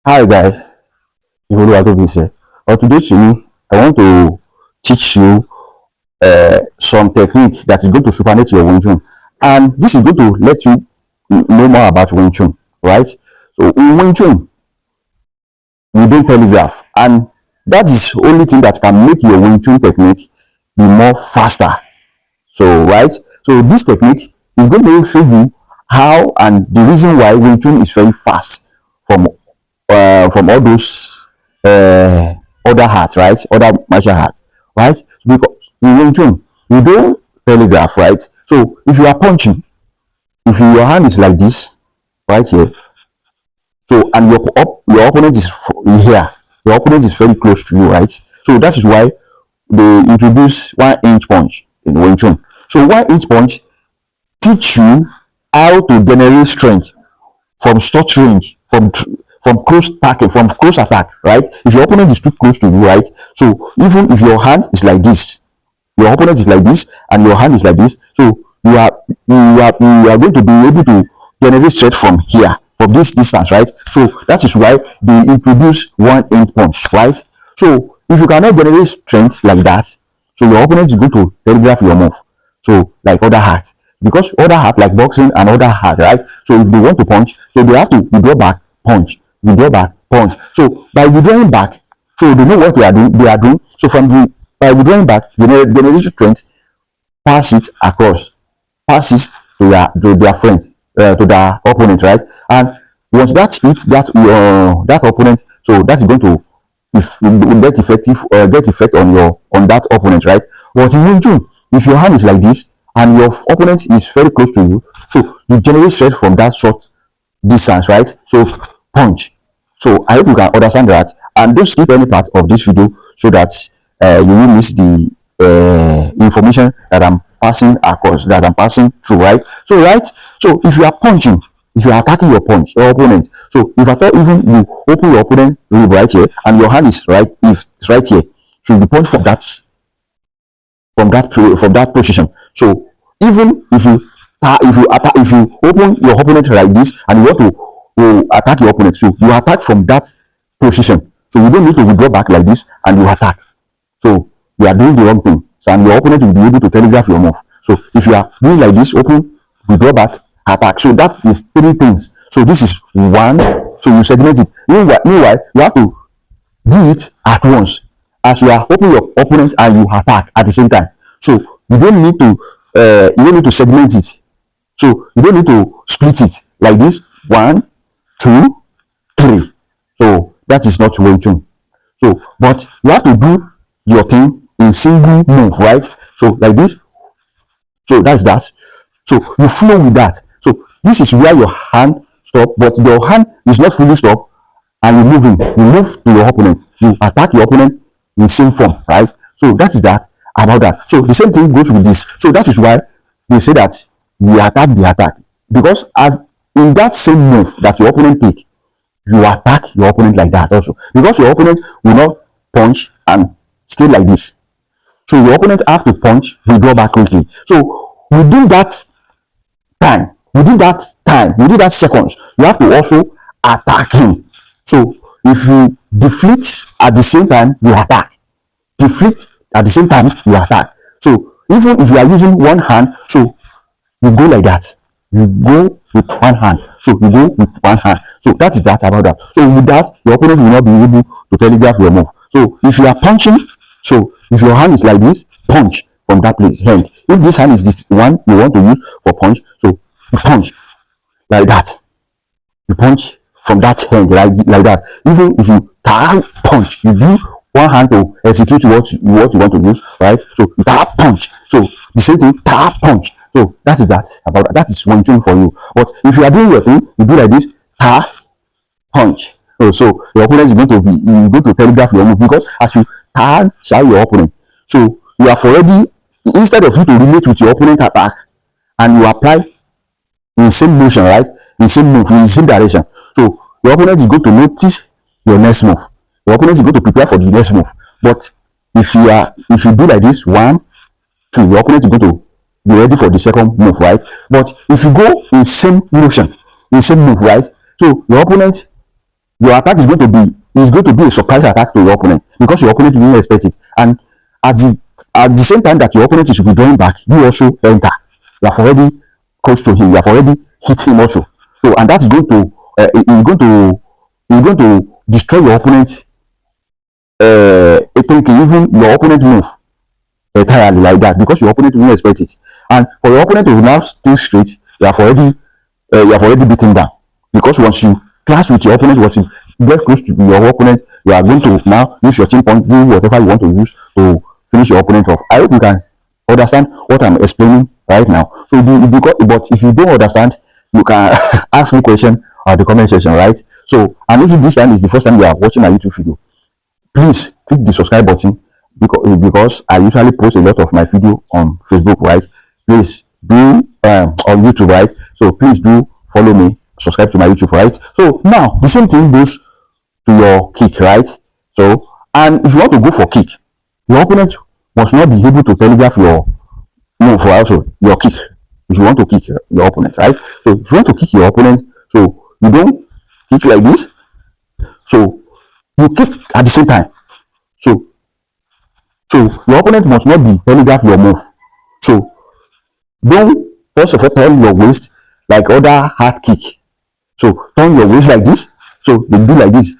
Hi guys, on today's show, I want to teach you some technique that is going to supernet your Wing Chun, and this is going to let you know more about Wing Chun, right? So in Wing Chun, we don't telegraph, and that is the only thing that can make your Wing Chun technique be more faster. So right, so this technique is going to show you how and the reason why Wing Chun is very fast from from all those other arts, right? Other martial arts, right? Because in Wing Chun, you don't telegraph, right? So if you are punching, if your hand is like this, right here, so and your opponent is here, your opponent is very close to you, right? So that is why they introduce 1 inch punch in Wing Chun. So 1 inch punch teach you how to generate strength from short range, from close attacking, from close attack, right? If your opponent is too close to you, right? So even if your hand is like this, your opponent is like this, and your hand is like this, so you are going to be able to generate strength from here, from this distance, right? So that is why they introduce 1 inch punch, right? So if you cannot generate strength like that, so your opponent is going to telegraph your move. So like other hats, because other hats like boxing and other hats, right? So if they want to punch, so they have to withdraw back, punch, withdraw back, punch. So by withdrawing back, so they know what they are doing. So from the by withdrawing back, the generation strength pass it across, pass it to their friend, to their opponent, right? And once that hits that opponent, so that's going to if get effective get effect on that opponent, right? But in Wing Chun, if your hand is like this and your opponent is very close to you, so you generate strength from that short distance, right? So punch. So I hope you can understand that, and don't skip any part of this video so that you will miss the information that I'm passing across, that I'm passing through, right? So right, so if you are punching, if you are attacking your opponent, so if at all even you open your opponent rib right here and your hand is right, if it's right here, so you punch from that position. So even if you open your opponent like this and you want to attack your opponent, so you attack from that position. So you don't need to withdraw back like this and you attack. So you are doing the wrong thing. So and your opponent will be able to telegraph your move. So if you are doing like this, open, withdraw back, attack. So that is three things. So this is one. So you segment it. Meanwhile, you have to do it at once as you are opening your opponent and you attack at the same time. So you don't need to segment it. So you don't need to split it like this. 1, 2, 3. So that is not Wing Chun. So but you have to do your thing in single move, right? So like this. So that's that. So you flow with that. So this is where your hand stop, but your hand is not fully stop, and you're moving. You move to your opponent. You attack your opponent in same form, right? So that is that about that. So the same thing goes with this. So that is why they say that we attack the attack, because as in that same move that your opponent take, you attack your opponent like that also, because your opponent will not punch and stay like this. So your opponent have to punch, withdraw back quickly. So within that seconds, you have to also attack him. So if you deflect at the same time, you attack. Deflect at the same time, you attack. So even if you are using one hand, so you go like that. You go with one hand. So you go with one hand. So that is that about that. So with that, your opponent will not be able to telegraph your move. So if you are punching, so if your hand is like this, punch from that place, hand. If this hand is this one you want to use for punch, so you punch like that. You punch from that hand like that. Even if you tap punch, you do one hand to execute what you want to use, right? So you tap punch. So the same thing, tap punch. So that is that about that. That is Wing Chun for you. But if you are doing your thing, you do like this, tap punch. So your opponent is going to telegraph your move, because as you tag your opponent, so you have already, instead of you to relate with your opponent attack and you apply in same motion, right? In same move, in same direction. So your opponent is going to notice your next move. Your opponent is going to prepare for the next move. But if you do like this, 1, 2, your opponent is going to be ready for the second move, right? But if you go in same motion, in same move, right? So your opponent your attack is going to be a surprise attack to your opponent because your opponent will not expect it. And at the same time that your opponent is withdrawing back, you also enter. You have already close to him. You have already hit him also. So and that is going to is going to destroy your opponent's thinking, even your opponent move entirely like that because your opponent will not expect it. And for your opponent to now stay straight, you have already beaten down because once you clash with your opponent, once you get close to your opponent, you are going to now use your chin punch, do whatever you want to use to finish your opponent off. I hope you can understand what I'm explaining right now. So because, but if you don't understand, you can ask me question or the comment section, right? So, and if this time is the first time you are watching my YouTube video, please click the subscribe button because I usually post a lot of my video on Facebook, right? Please do on YouTube, right? So please do follow me, subscribe to my YouTube, right? So now the same thing goes to your kick, right? So, and if you want to go for kick, your opponent must not be able to telegraph your move for also your kick. If you want to kick your opponent, right? So if you want to kick your opponent, so you don't kick like this. So you kick at the same time. So your opponent must not be telegraph your move. So don't first of all turn your waist like other hard kick. So turn your waist like this. So they do like this.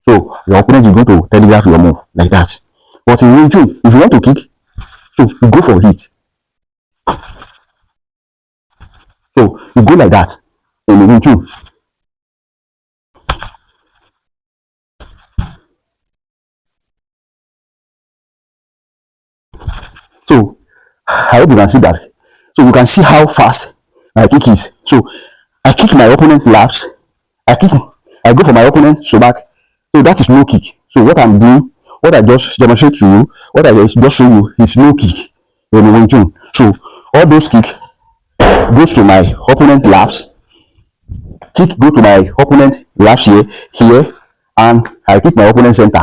So your opponent is going to telegraph your move like that. But in Wing Chun, if you want to kick, so you go for it. So you go like that in Wing Chun. So I hope you can see that. So you can see how fast my kick is. So I kick my opponent laps. I go for my opponent so back. So that is low kick. So what I'm doing, what I just demonstrate to you, what I just show you is low kick in Wing Chun. So all those kick goes to my opponent laps. Kick go to my opponent laps here, and I kick my opponent center.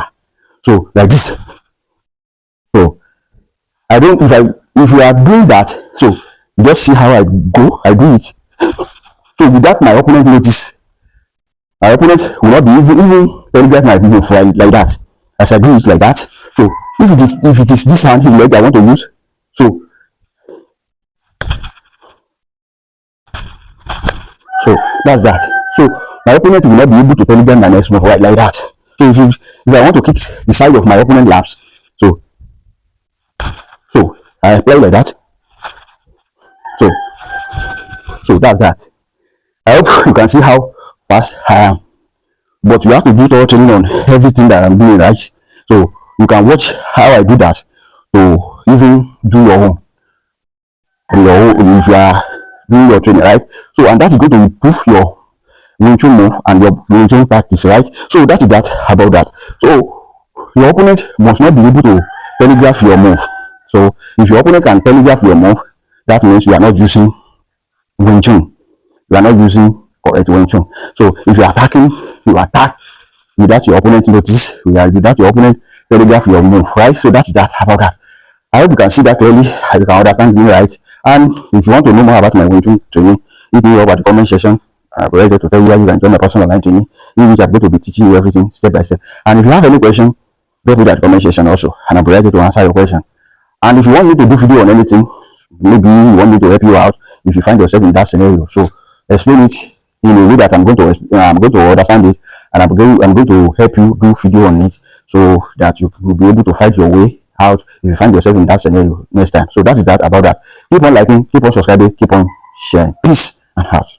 So like this. So I don't if you are doing that, so you just see how I go, I do it. So without my opponent notice, my opponent will not be even telegraph my move like that. As I do it like that. So if it is this hand leg I want to use, so that's that. So my opponent will not be able to telegraph my next move like that. So if I want to kick the side of my opponent laps, so I apply like that. So that's that. I hope you can see how fast I am. But you have to do thorough training on everything that I'm doing, right? So you can watch how I do that to even do your own. If you are doing your training, right? So and that is going to improve your Wing Chun move and your Wing Chun practice, right? So that is that about that. So your opponent must not be able to telegraph your move. So if your opponent can telegraph your move, that means you are not using Wing Chun. You are not using correct Wing Chun. So if you are attacking, you attack without your opponent notice, without your opponent telegraph your move, right? So that's that about that. I hope you can see that clearly, you can understand me right. And if you want to know more about my Wing Chun training, hit me up at the comment section. I'm ready to tell you how you can join my personal online training, in which I'm going to be teaching you everything step by step. And if you have any question, drop it at the comment section also, and I'm ready to answer your question. And if you want me to do video on anything, maybe you want me to help you out if you find yourself in that scenario, so explain it in a way that I'm going to understand it, and I'm going to help you do video on it so that you will be able to find your way out if you find yourself in that scenario next time. So that is that about that. Keep on liking, keep on subscribing, keep on sharing. Peace and out.